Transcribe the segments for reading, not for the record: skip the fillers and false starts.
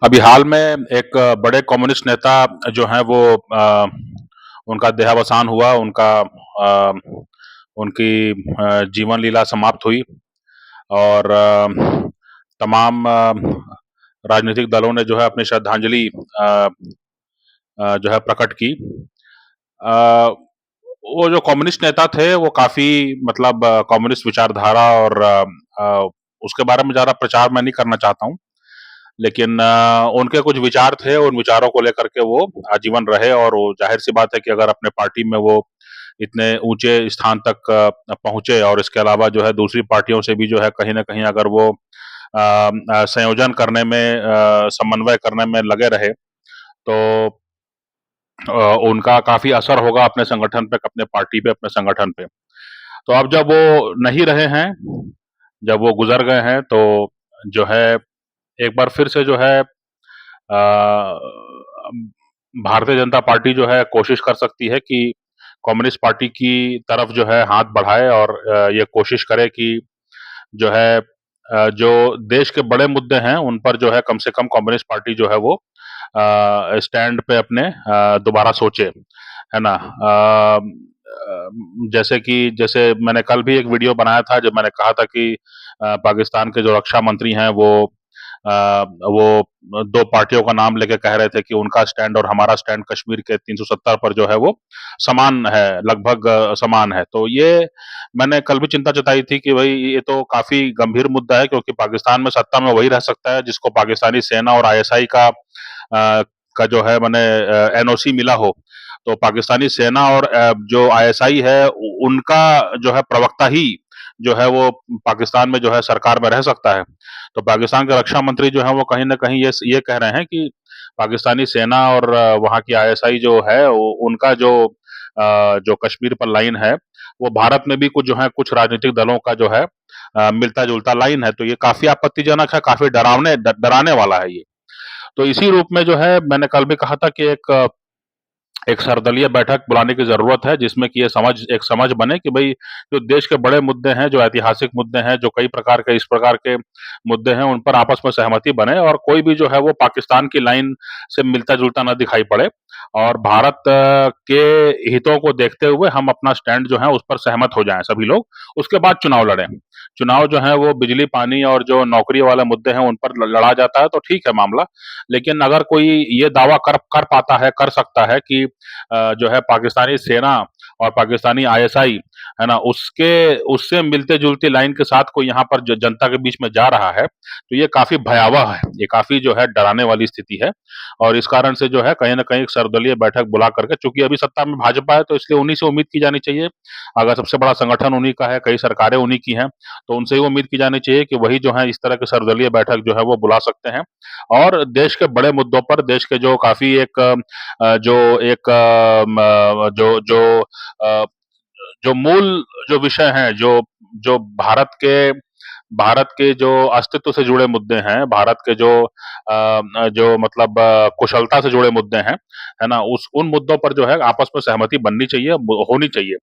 अभी हाल में एक बड़े कम्युनिस्ट नेता जो हैं वो उनका देहावसान हुआ, अ, उनकी जीवन लीला समाप्त हुई और तमाम राजनीतिक दलों ने जो है अपनी श्रद्धांजलि जो है प्रकट की। अ, वो जो कम्युनिस्ट नेता थे वो काफ़ी मतलब कम्युनिस्ट विचारधारा और उसके बारे में ज़्यादा प्रचार मैं नहीं करना चाहता हूँ। लेकिन उनके कुछ विचार थे, उन विचारों को लेकर के वो आजीवन रहे और वो ज़ाहिर-सी बात है कि अगर अपने पार्टी में वो इतने ऊँचे स्थान तक पहुँचे और इसके अलावा जो है दूसरी पार्टियों से भी जो है कहीं न कहीं अगर वो संयोजन करने में समन्वय करने में लगे रहे, तो उनका काफ़ी असर होगा अपने संगठन पे, अपने पार्टी पे, अपने संगठन पे। तो अब जब वो नहीं रहे हैं, जब वो गुज़र गए हैं, तो जो है एक बार फिर से जो है भारतीय जनता पार्टी जो है कोशिश कर सकती है कि कम्युनिस्ट पार्टी की तरफ जो है हाथ बढ़ाए और ये कोशिश करे कि जो है जो देश के बड़े मुद्दे हैं उन पर जो है कम से कम कम्युनिस्ट पार्टी जो है वो स्टैंड पे अपने दोबारा सोचे, है ना? जैसे मैंने कल भी एक वीडियो बनाया था जब मैंने कहा था कि पाकिस्तान के जो रक्षा मंत्री हैं वो 2 पार्टियों का नाम लेके कह रहे थे कि उनका स्टैंड और हमारा स्टैंड कश्मीर के 370 पर जो है वो समान है, लगभग समान है। तो ये मैंने कल भी चिंता जताई थी कि भई ये तो काफ़ी गंभीर मुद्दा है क्योंकि पाकिस्तान में सत्ता में वही रह सकता है जिसको पाकिस्तानी सेना और आईएसआई का जो है माने एनओसी मिला हो। तो पाकिस्तानी सेना और जो आईएसआई है उनका जो है प्रवक्ता ही जो है वो पाकिस्तान में जो है सरकार में रह सकता है। तो पाकिस्तान के रक्षा मंत्री जो हैं वो कहीं न कहीं ये कह रहे हैं कि पाकिस्तानी सेना और वहाँ की आईएसआई जो है उनका जो कश्मीर पर लाइन है, वो भारत में भी कुछ जो है कुछ राजनीतिक दलों का जो है मिलता-जुलता लाइन है। तो ये काफ़ी आपत्तिजनक है, काफ़ी डराने वाला है ये। तो इसी रूप में जो है मैंने कल भी कहा था कि एक सर्वदलीय बैठक बुलाने की ज़रूरत है जिसमें कि एक समझ बने कि भई जो देश के बड़े मुद्दे हैं, जो ऐतिहासिक मुद्दे हैं, जो कई प्रकार के इस प्रकार के मुद्दे हैं, उन पर आपस में सहमति बने और कोई भी जो है वो पाकिस्तान की लाइन से मिलता-जुलता ना दिखाई पड़े और भारत के हितों को देखते हुए हम अपना स्टैंड जो है उस पर सहमत हो जाएँ सभी लोग, उसके बाद चुनाव लड़ें। चुनाव जो है वो बिजली, पानी और जो नौकरी वाले मुद्दे हैं उन पर लड़ा जाता है तो ठीक है मामला, लेकिन अगर कोई ये दावा कर कर पाता है, कर सकता है कि जो है पाकिस्तानी सेना और पाकिस्तानी आईएसआई, है ना? उससे मिलते-जुलती लाइन के साथ कोई यहाँ पर ज जनता के बीच में जा रहा है, तो ये काफ़ी भयावह है। ये काफ़ी जो है डराने वाली स्थिति है और इस कारण से जो है कहीं न कहीं एक सर्वदलीय बैठक बुला करके चूँकि अभी सत्ता में भाजपा है, तो इसलिए उन्हीं से उम्मीद की जानी चाहिए। अगर सबसे बड़ा संगठन उन्हीं का है, कई सरकारें उन्हीं की हैं, तो उनसे ही उम्मीद की जानी चाहिए कि वही जो है इस तरह की सर्वदलीय बैठक जो है वो बुला सकते हैं और देश के बड़े मुद्दों पर देश के जो काफ़ी एक जो एक म अ, जो मूल जो विषय हैं, जो भारत के जो अस्तित्व से जुड़े मुद्दे हैं, भारत के जो मतलब कुशलता से जुड़े मुद्दे हैं, है ना? उन मुद्दों पर जो है आपस में सहमति बननी चाहिए, ब होनी चाहिए,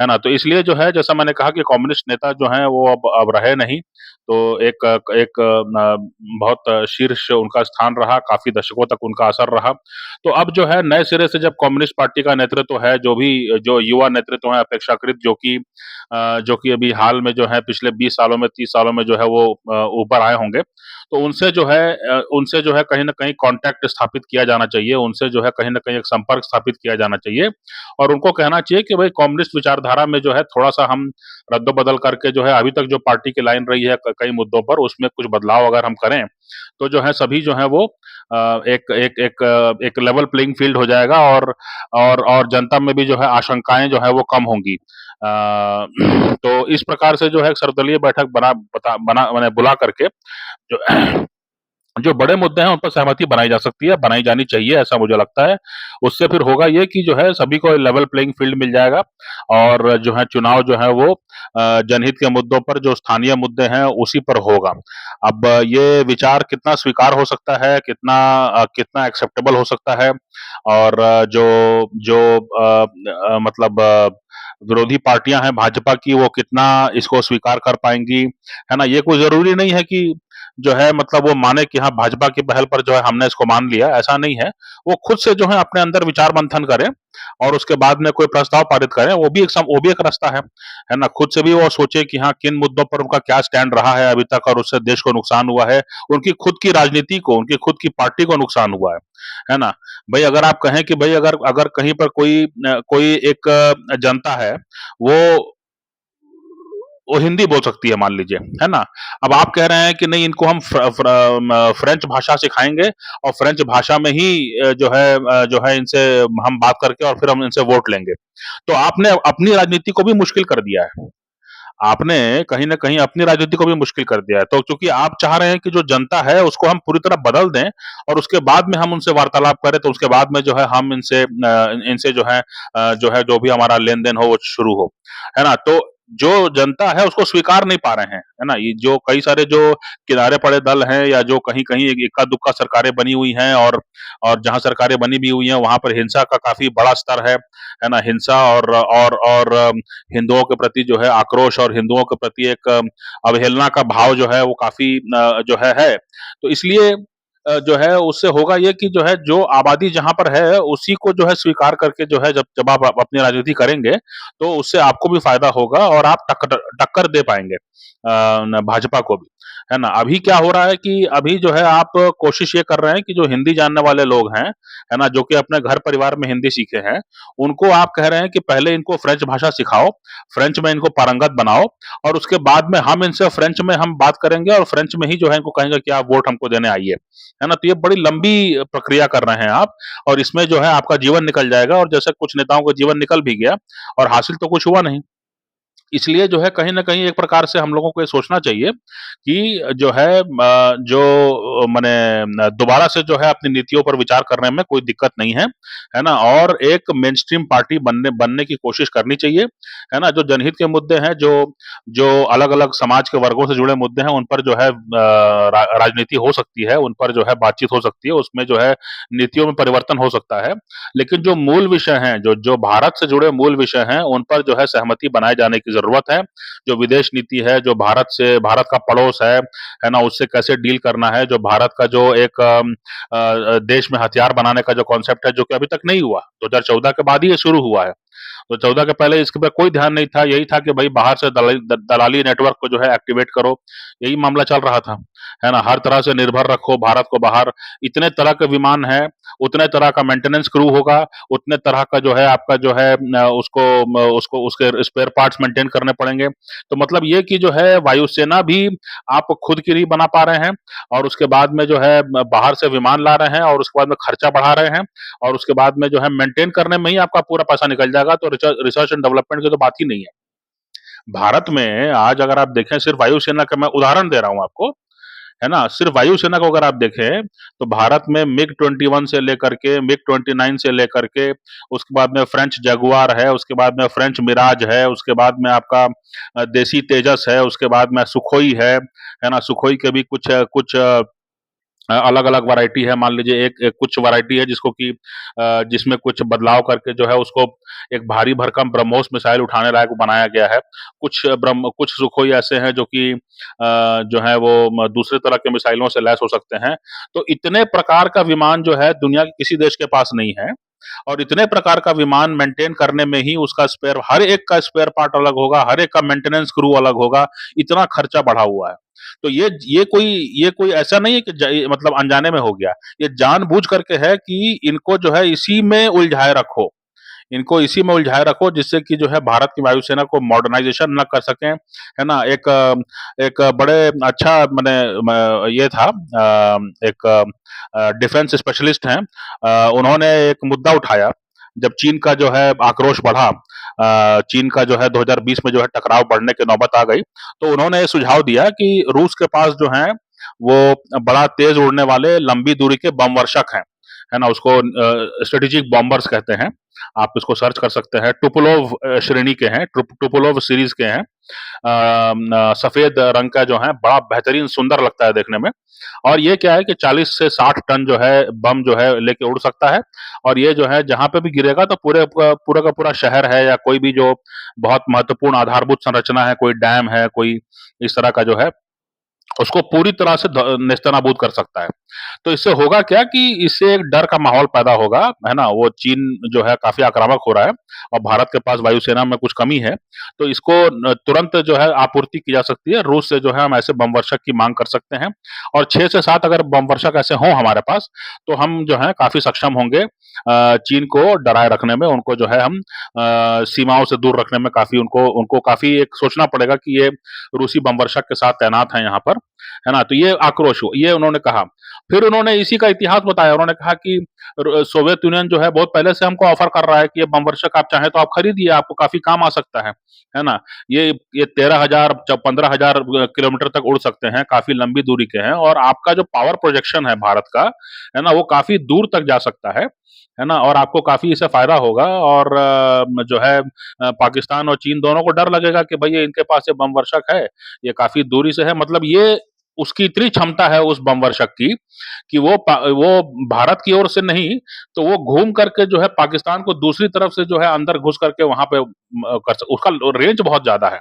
है ना? तो इसलिए जो है जैसा मैंने कहा कि कम्युनिस्ट नेता जो हैं वो अब रहे नहीं, तो एक बहुत शीर्ष उनका स्थान रहा, काफ़ी दशकों तक उनका असर रहा। तो अब जो है नए सिरे से जब कम्युनिस्ट पार्टी का नेतृत्व है, जो युवा नेतृत्व है अपेक्षाकृत जो कि अभी हाल में जो है पिछले 20 सालों में 30 सालों में जो है वो ऊपर आए होंगे। तो उनसे जो है कहीं न कहीं कॉन्टैक्ट स्थापित किया जाना चाहिए, उनसे जो है कहीं न कहीं एक संपर्क स्थापित किया जाना चाहिए और उनको कहना चाहिए कि भई कम्युनिस्ट विचारधारा में जो है थोड़ा-सा हम रद्द-बदल करके जो है अभी तक जो पार्टी की लाइन रही है क कई मुद्दों पर उसमें कुछ बदलाव अगर हम करें, तो जो है सभी जो है वो एक लेवल प्लेइंग फील्ड हो जाएगा और जनता में भी जो है आशंकाएँ जो है वो कम होंगी। तो इस प्रकार से जो है सर्वदलीय बैठक बना माने बुला करके जो जो बड़े मुद्दे हैं उन पर सहमति बनाई जा सकती है, बनाई जानी चाहिए ऐसा मुझे लगता है। उससे फिर होगा ये कि जो है सभी को लेवल प्लेइंग फील्ड मिल जाएगा और जो है चुनाव जो है वो जनहित के मुद्दों पर जो स्थानीय मुद्दे हैं उसी पर होगा। अब ये विचार कितना स्वीकार हो सकता है, कितना एक्सेप्टेबल हो सकता है और जो जो मतलब विरोधी पार्टियाँ हैं भाजपा की वो कितना इसको स्वीकार कर पाएँगी, है ना? ये कोई ज़रूरी नहीं है कि जो है मतलब वो माने कि हाँ, भाजपा की पहल पर जो है हमने इसको मान लिया, ऐसा नहीं है। वो खुद से जो है अपने अंदर विचार मंथन करें और उसके बाद में कोई प्रस्ताव पारित करें, वो भी एक रास्ता है ना? खुद से भी वो सोचे कि हाँ, किन मुद्दों पर उनका क्या स्टैंड रहा है अभी तक और उससे देश को नुकसान हुआ है, उनकी खुद की राजनीति को, उनकी खुद की पार्टी को नुकसान हुआ है ना? भई अगर आप कहें कि भई अगर अगर कहीं पर कोई एक जनता है, वो वो हिंदी बोल सकती है मान लीजिए, है ना? अब आप कह रहे हैं कि नहीं इनको हम फ्रेंच भाषा सिखाएँगे और फ्रेंच भाषा में ही जो है इनसे हम बात करके और फिर हम इनसे वोट लेंगे। तो आपने अपनी राजनीति को भी मुश्किल कर दिया है। आपने कहीं न कहीं अपनी राजनीति को भी मुश्किल कर दिया है। तो चूँकि आप चाह रहे हैं कि जो जनता है उसको हम पूरी तरह बदल दें और उसके बाद में हम उनसे वार्तालाप करें, तो उसके बाद में जो है हम इनसे जो है जो भी हमारा लेन-देन हो वो शुरू हो। है ना? तो जो जनता है उसको स्वीकार नहीं पा रहे हैं। है ना? ये जो कई सारे जो किनारे पड़े दल हैं या जो कहीं-कहीं इक्का-दुक्का सरकारें बनी हुई हैं और जहाँ सरकारें बनी भी हुई हैं वहाँ पर हिंसा का काफ़ी बड़ा स्तर है ना? हिंसा और हिंदुओं के प्रति जो है आक्रोश और हिंदुओं के प्रति एक अवहेलना का भाव जो है वो काफ़ी जो है। तो इसलिए जो है उससे होगा ये कि जो है जो आबादी जहाँ पर है उसी को जो है स्वीकार करके जो है जब आप अपनी राजनीति करेंगे, तो उससे आपको भी फ़ायदा होगा और आप टक्कर दे पाएँगे न भाजपा को भी, है ना? अभी क्या हो रहा है कि अभी जो है आप कोशिश ये कर रहे हैं कि जो हिंदी जानने वाले लोग हैं, है ना? जो कि अपने घर परिवार में हिंदी सीखे हैं, उनको आप कह रहे हैं कि पहले इनको फ्रेंच भाषा सिखाओ, फ्रेंच में इनको पारंगत बनाओ और उसके बाद में हम इनसे फ्रेंच में हम बात करेंगे और फ्रेंच में ही जो है इनको कहेंगे कि आप वोट हमको देने आइए। है ना? तो ये बड़ी लंबी प्रक्रिया कर रहे हैं आप और इसमें जो है आपका जीवन निकल जाएगा और जैसे कुछ नेताओं का जीवन निकल भी गया और हासिल तो कुछ हुआ नहीं। इसलिए जो है कहीं न कहीं एक प्रकार से हम लोगों को ये सोचना चाहिए कि जो है माने दोबारा से जो है अपनी नीतियों पर विचार करने में कोई दिक्कत नहीं है ना? और एक मेनस्ट्रीम पार्टी बनने बनने की कोशिश करनी चाहिए, है ना? जो जनहित के मुद्दे हैं, जो जो अलग-अलग समाज के वर्गों से जुड़े मुद्दे हैं, उन पर जो है राजनीति हो सकती है, उन पर जो है बातचीत हो सकती है, उसमें जो है नीतियों में परिवर्तन हो सकता है। लेकिन जो मूल विषय हैं, जो जो भारत से जुड़े मूल विषय हैं, उन पर जो है सहमति बनाए जाने की ज़रूरत है। जो विदेश नीति है, जो भारत का पड़ोस है ना? उससे कैसे डील करना है, जो भारत का जो एक देश में हथियार बनाने का जो कॉन्सेप्ट है, जो कि अभी तक नहीं हुआ, 2014 के बाद ही ये शुरू हुआ है। तो 14 के पहले इसके पे कोई ध्यान नहीं था, यही था कि भई बाहर से दलाली नेटवर्क को जो है एक्टिवेट करो, यही मामला चल रहा था, है ना? हर तरह से निर्भर रखो भारत को बाहर, इतने तरह के विमान हैं, उतने तरह का मेंटेनेंस क्रू होगा, उतने तरह का जो है आपका जो है उसको उसके स्पेयर पार्ट्स मेंटेन करने पड़ेंगे। तो मतलब ये कि जो है वायुसेना भी आप खुद की नहीं बना पा रहे हैं और उसके बाद में जो है बाहर से विमान ला रहे हैं और उसके बाद में खर्चा बढ़ा रहे हैं और उसके बाद में जो है मेंटेन करने में ही आपका पूरा पैसा निकल जाएगा, तो रिसर्च एंड डेवलपमेंट की तो बात ही नहीं है। भारत में आज अगर आप देखें सिर्फ वायुसेना का मैं उदाहरण दे रहा हूँ आपको, है ना? सिर्फ वायुसेना को अगर आप देखें, तो भारत में मिग-21 से लेकर के मिग-29 से लेकर के उसके बाद में फ्रेंच जगुआर है, उसके बाद में फ्रेंच मिराज है, उसके बाद में आपका देसी तेजस है, उसके बाद में सुखोई है ना? सुखोई के भी कुछ अलग-अलग वैरायटी है, मान लीजिए एक एक कुछ वैरायटी है जिसमें कुछ बदलाव करके जो है उसको एक भारी भरकम ब्रह्मोस मिसाइल उठाने लायक बनाया गया है। कुछ सुखोई ऐसे हैं जो कि जो है वो दूसरे तरह के मिसाइलों से लैस हो सकते हैं। तो इतने प्रकार का विमान जो है दुनिया के किसी देश के पास नहीं है और इतने प्रकार का विमान मेंटेन करने में ही उसका स्पेयर हर एक का स्पेयर पार्ट अलग होगा, हर एक का मेंटेनेंस क्रू अलग होगा, इतना खर्चा बढ़ा हुआ है। तो ये कोई ऐसा नहीं है कि मतलब अनजाने में हो गया। ये जानबूझ करके है कि इनको जो है इसी में उलझाए रखो। इनको इसी में उलझाए रखो जिससे कि जो है भारत की वायुसेना को मॉडर्नाइज़ेशन ना कर सकें, है ना? एक बड़े अच्छा मने म ये था एक डिफेंस स्पेशलिस्ट हैं उन्होंने एक मुद्दा उठाया, जब चीन का जो है आक्रोश बढ़ा चीन का जो है 2020 में जो है टकराव बढ़ने की नौबत आ गई, तो उन्होंने ये सुझाव दिया कि रूस के पास जो हैं, वो बड़ा तेज़ उड़ने वाले लंबी दूरी के बम वर्षक हैं, है ना? उसको स्ट्रेटेजिक बॉम्बर्स कहते हैं। आप इसको सर्च कर सकते हैं। टुपोलोव श्रेणी के हैं, टुपोलोव सीरीज़ के हैं। सफ़ेद रंग का जो है, बड़ा बेहतरीन सुंदर लगता है देखने में और ये क्या है कि 40 से 60 टन जो है, बम जो है लेके उड़ सकता है और ये जो है जहाँ पे भी गिरेगा तो पूरा का पूरा शहर है या कोई भी जो बहुत महत्वपूर्ण आधारभूत संरचना है, कोई डैम है, कोई इस तरह का जो है उसको पूरी तरह से नेस्तनाबूद कर सकता है। तो इससे होगा क्या कि इससे एक डर का माहौल पैदा होगा, है ना? वो चीन जो है काफ़ी आक्रामक हो रहा है और भारत के पास वायुसेना में कुछ कमी है, तो इसको तुरंत जो है आपूर्ति की जा सकती है। रूस से जो है हम ऐसे बम वर्षक की माँग कर सकते हैं और 6 से 7 अगर बम वर्षक ऐसे हों हमारे पास, तो हम जो है काफ़ी सक्षम होंगे चीन को डराए रखने में, उनको जो है हम सीमाओं से दूर रखने में काफ़ी उनको उनको काफ़ी एक सोचना पड़ेगा कि ये रूसी बम वर्षक के साथ तैनात हैं यहाँ पर, है ना? तो ये आक्रोश ये उन्होंने कहा। फिर उन्होंने इसी का इतिहास बताया, उन्होंने कहा कि सोवियत यूनियन जो है बहुत पहले से हमको ऑफर कर रहा है कि ये बम वर्षक आप चाहें तो आप खरीदिए, आपको काफ़ी काम आ सकता है ना? ये 13,000 15,000 किलोमीटर तक उड़ सकते हैं, काफ़ी लंबी दूरी के हैं और आपका जो पावर प्रोजेक्शन है भारत का, है ना? वो काफ़ी दूर तक जा सकता है ना? और आपको काफ़ी इससे फ़ायदा होगा और जो है पाकिस्तान और चीन दोनों को डर लगेगा कि भई ये इनके पास ये बम वर्षक है, ये काफ़ी दूरी से है, मतलब ये उसकी इतनी क्षमता है उस बम वर्षक की कि वो भारत की ओर से नहीं, तो वो घूम करके जो है पाकिस्तान को दूसरी तरफ से जो है अंदर घुस करके वहाँ पे उसका रेंज बहुत ज़्यादा है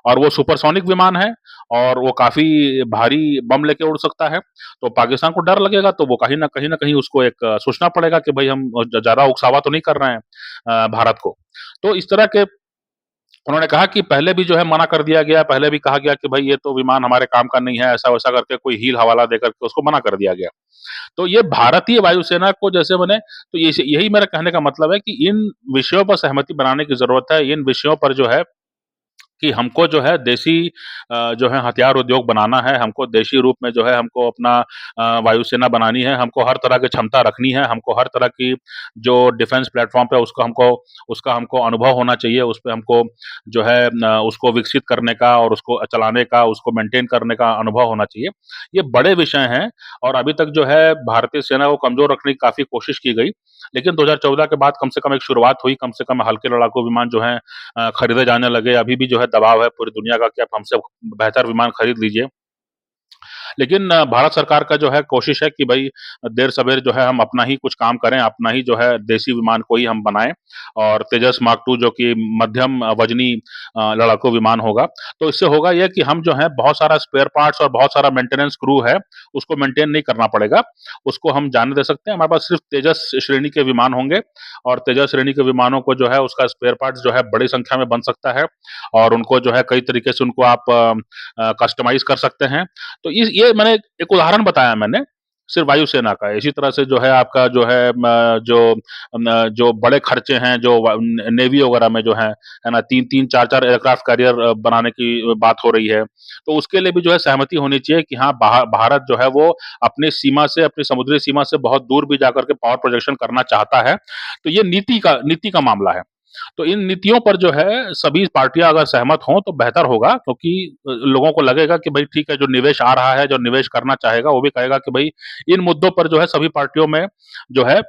और वो सुपरसोनिक विमान है और वो काफ़ी भारी बम लेके उड़ सकता है। तो पाकिस्तान को डर लगेगा तो वो कहीं न कहीं उसको एक सोचना पड़ेगा कि भई हम ज़्यादा उकसावा तो नहीं कर रहे हैं भारत को। तो इस तरह के उन्होंने कहा कि पहले भी जो है मना कर दिया गया, पहले भी कहा गया कि भई ये तो विमान हमारे काम का नहीं है, ऐसा-वैसा करके कोई हील-हवाला देकर के उसको मना कर दिया गया। तो ये भारतीय वायुसेना को जैसे बने तो ये यही मेरा कहने का मतलब है कि इन विषयों पर सहमति बनाने की ज़रूरत है, इन विषयों पर जो है कि हमको जो है देसी जो है हथियार उद्योग बनाना है, हमको देशी रूप में जो है हमको अपना वायुसेना बनानी है, हमको हर तरह की क्षमता रखनी है, हमको हर तरह की जो डिफेंस प्लेटफ़ॉर्म पे उसका हमको अनुभव होना चाहिए, उसपे हमको जो है उसको विकसित करने का और उसको चलाने का, उसको मेंटेन करने का अनुभव होना चाहिए। ये बड़े विषय हैं और अभी तक जो है भारतीय सेना को कमज़ोर रखने की काफ़ी कोशिश की गई, लेकिन 2014 के बाद कम से कम एक शुरुआत हुई, कम से कम हल्के लड़ाकू विमान जो हैं खरीदे जाने लगे। अभी भी जो है दबाव है पूरी दुनिया का कि आप हमसे बेहतर विमान खरीद लीजिए। लेकिन भारत सरकार का जो है कोशिश है कि भई देर-सवेर जो है हम अपना ही कुछ काम करें, अपना ही जो है देसी विमान को ही हम बनाएँ और तेजस मार्क 2 जो कि मध्यम वज़नी लड़ाकू विमान होगा। तो इससे होगा ये कि हम जो है बहुत सारा स्पेयर पार्ट्स और बहुत सारा मेंटेनेंस क्रू है, उसको मेंटेन नहीं करना पड़ेगा। उसको हम जाने दे सकते हैं, हमारे पास सिर्फ़ तेजस श्रेणी के विमान होंगे और तेजस श्रेणी के विमानों को जो है उसका स्पेयर पार्ट्स जो है बड़ी संख्या में बन सकता है और उनको जो है कई तरीके से उनको आप कस्टमाइज़ कर सकते हैं। तो इस ये मैंने एक उदाहरण बताया मैंने, सिर्फ़ वायुसेना का। इसी तरह से जो है आपका जो है जो बड़े खर्चे हैं जो नेवी वगैरह में जो है ना? 3-3 4-4 एयरक्राफ्ट कैरियर बनाने की बात हो रही है। तो उसके लिए भी जो है सहमति होनी चाहिए कि हाँ, भारत जो है वो अपनी सीमा से, अपनी समुद्री सीमा से बहुत दूर भी जाकर के पावर प्रोजेक्शन करना चाहता है। तो ये नीति का मामला है। तो इन नीतियों पर जो है सभी पार्टियाँ अगर सहमत हों तो बेहतर होगा क्योंकि लोगों को लगेगा कि भई ठीक है जो निवेश आ रहा है, जो निवेश करना चाहेगा वो भी कहेगा कि भई इन मुद्दों पर जो है सभी पार्टियों में जो है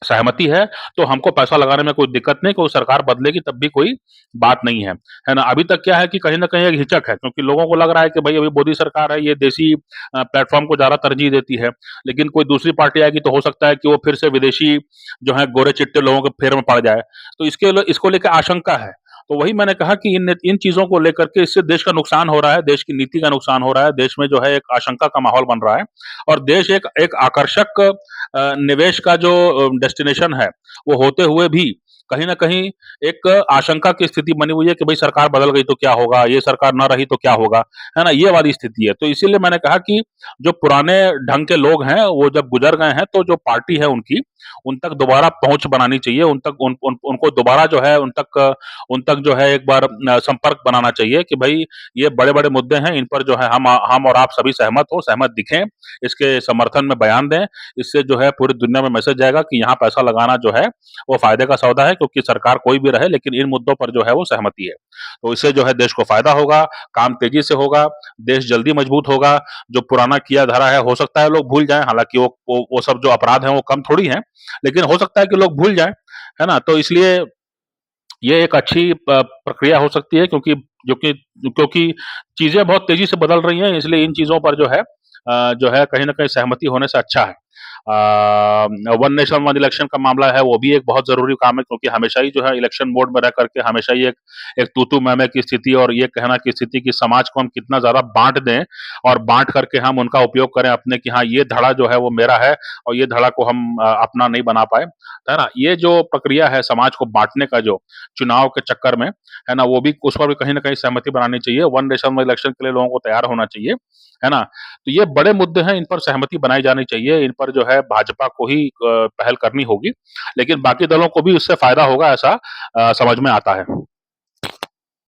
सहमति है, तो हमको पैसा लगाने में कोई दिक्कत नहीं, कोई सरकार बदलेगी तब भी कोई बात नहीं है ना? अभी तक क्या है कि कहीं न कहीं एक हिचक है क्योंकि लोगों को लग रहा है कि भई अभी मोदी सरकार है, ये देशी प्लेटफ़ॉर्म को ज़्यादा तरजीह देती है। लेकिन कोई दूसरी पार्टी आएगी तो हो सकता है कि वो फिर से विदेशी जो है गोरे-चिट्टे लोगों के फेर में पड़ जाए। तो इसको लेके आशंका है। तो वही मैंने कहा कि इन चीज़ों को लेकर के इससे देश का नुकसान हो रहा है, देश की नीति का नुकसान हो रहा है, देश में जो है एक आशंका का माहौल बन रहा है और देश एक एक आकर्षक निवेश का जो डेस्टिनेशन है, वो होते हुए भी कहीं न कहीं एक आशंका की स्थिति बनी हुई है कि भई सरकार बदल गई तो क्या होगा? ये सरकार ना रही तो क्या होगा? है ना? ये वाली स्थिति है। तो इसीलिए मैंने कहा कि जो पुराने ढंग के लोग हैं, वो जब गुज़र गए हैं, तो जो पार्टी है उनकी, उन तक दोबारा पहुँच बनानी चाहिए, उन तक उन उन उनको दोबारा जो है उन तक जो है एक बार संपर्क बनाना चाहिए कि भई ये बड़े-बड़े मुद्दे हैं, इन पर जो है हम और आप सभी सहमत हो, सहमत दिखें, इसके समर्थन में बयान दें। इससे जो है पूरी दुनिया में मैसेज जाएगा कि यहाँ पैसा लगाना जो है वो फ़ायदे का सौदा है क्योंकि सरकार कोई भी रहे लेकिन इन मुद्दों पर जो है वो सहमति है। तो इससे जो है देश को फ़ायदा होगा, काम तेज़ी से होगा, देश जल्दी मजबूत होगा, जो पुराना किया धरा है हो सकता है लोग भूल जाएँ, हालाँकि वो सब जो अपराध हैं वो कम थोड़ी हैं, लेकिन हो सकता है कि लोग भूल जाएँ, है ना? तो इसलिए ये एक अच्छी प्रक्रिया हो सकती है क्योंकि चीज़ें बहुत तेज़ी से बदल रही हैं इसलिए इन चीज़ों पर जो है कहीं न कहीं सहमति होने से अच्छा है। वन नेशन वन इलेक्शन का मामला है, वो भी एक बहुत ज़रूरी काम है क्योंकि हमेशा ही जो है इलेक्शन मोड में रह करके हमेशा ही एक एक तू-तू मैं-मैं की स्थिति और ये कहना की स्थिति कि समाज को हम कितना ज़्यादा बाँट दें और बाँट करके हम उनका उपयोग करें अपने कि हाँ, ये धड़ा जो है वो मेरा है और ये धड़ा को हम अपना नहीं बना पाए, है ना? ये जो प्रक्रिया है समाज को बाँटने का जो चुनाव के चक्कर में, है ना? वो भी उस पर भी कहीं न कहीं सहमति बनानी चाहिए। वन नेशन वन इलेक्शन के लिए लोगों को तैयार होना चाहिए, है ना? तो ये बड़े मुद्दे हैं, इन पर सहमति बनाई जानी चाहिए, इन पर जो है भाजपा को ही पहल करनी होगी, लेकिन बाकी दलों को भी इससे फ़ायदा होगा ऐसा समझ में आता है।